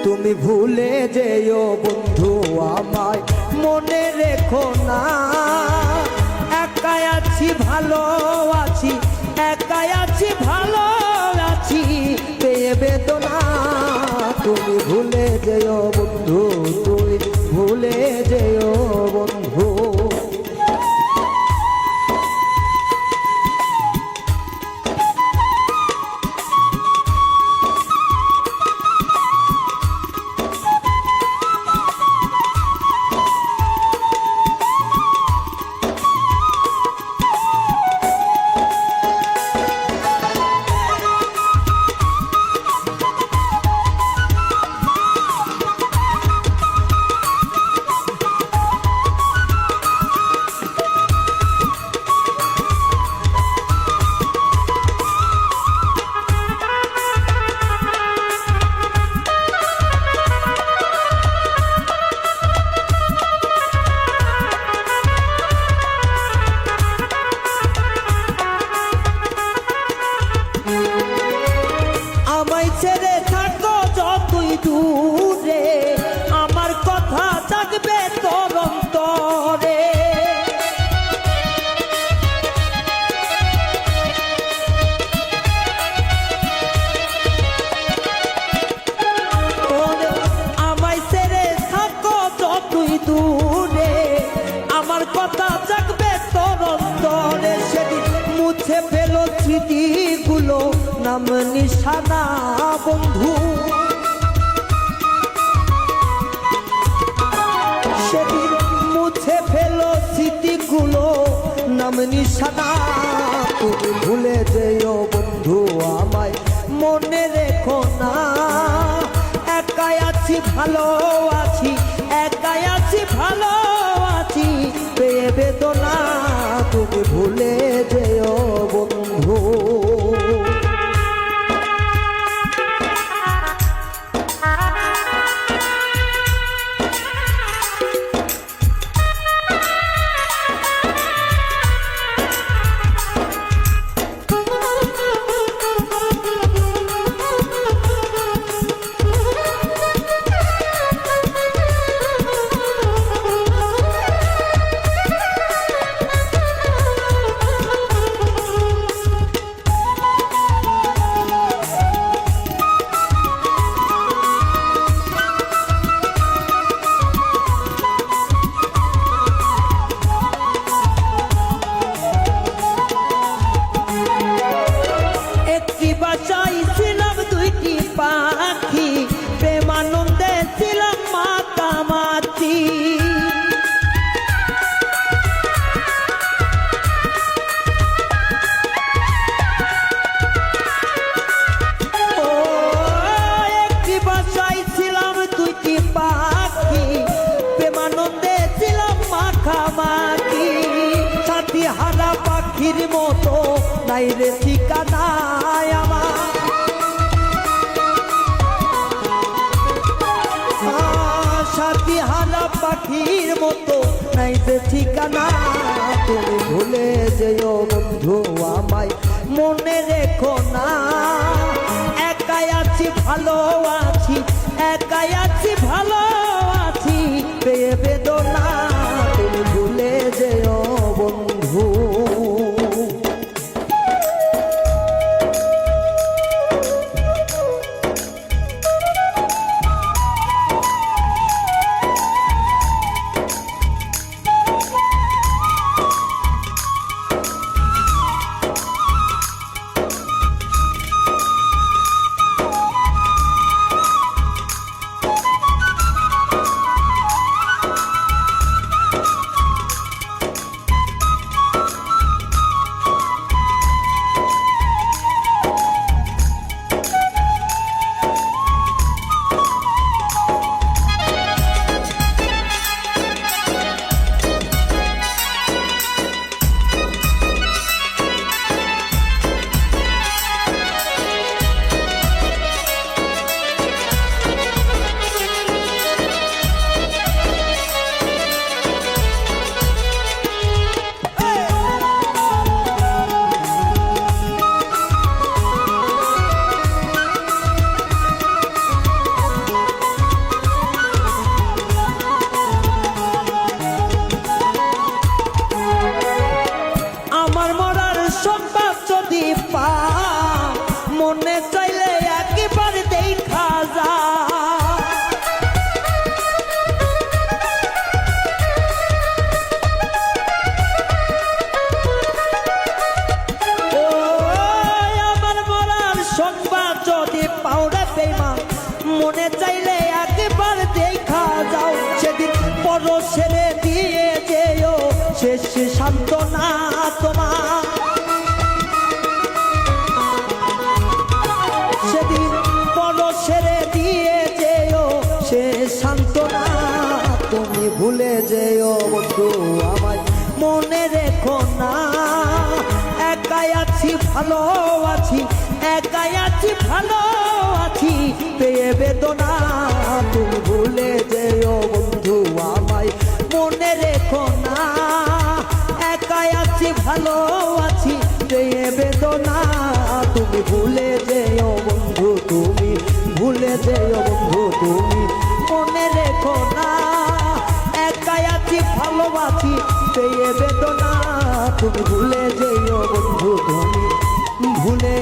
তুমি ভুলে যেও বন্ধু আমায় মনে রেখো না। একাই আছি ভালো আছি, একাই আছি ভালো আছি পেয়ে বেদনা। তুমি ভুলে যেও বন্ধু, তুমি ভুলে যেও বন্ধু। ছেড়ে থাকো যতই দূরে, আমার কথা থাকবে তোর অন্তরে। আমায় ছেড়ে থাকো যতই দূরে, আমার কথা থাকবে তোর অন্তরে। সেদিন মুছে ফেলো স্মৃতিগুলো, নাম নিশানা বন্ধু। সেদিন মুছে ফেলো স্মৃতিগুলো, নাম নিশানা। তুমি ভুলে যেও বন্ধু আমায় মনে রেখো না। একাই আছি ভালো আছি, একাই আছি ভালো আছি পেয়ে বেদনা। তুমি ভুলে যেও বন্ধু। চাইছিলাম দুইটি পাখি, প্রেমানন্দে ছিলাম মাতামাতি। একটি বাসায় ছিলাম দুইটি পাখি, প্রেমানন্দে ছিলাম মাখামাখি। সাথী হারা পাখির মতো নাই রে ঠিকানায় আমার। সাথী হারা পাখির মতো নাই যে ঠিকানা। তুমি ভুলে যেও বন্ধু আমায় মনে রেখো না। একাই আছি ভালো আছি, একাই আছি ভালো আছি পেয়ে বেদনা। তুমি ভুলে যেও বন্ধু। চাইলে একবার দেখা যাও, সেদিন পরশের দিয়ে যেও শেষ সান্ত্বনা তোমার। সেদিন পরশের দিয়ে যেও শেষ সান্ত্বনা, তুমি ভুলে যেও বন্ধু আমায় মনে রেখো না। একাই আছি ভালো আছি, একাই আছি ভালো আছি পেয়ে বেদনা, তুমি ভুলে যেও বন্ধু আমায় মনে রেখো না। একাই আছি ভালো আছি পেয়ে বেদনা, তুমি ভুলে যেও বন্ধু, তুমি ভুলে যেও বন্ধু, তুমি মনে রেখো না। একাই আছি ভালো আছি পেয়ে বেদনা, তুমি ভুলে যেও বন্ধু, তুমি ভুলে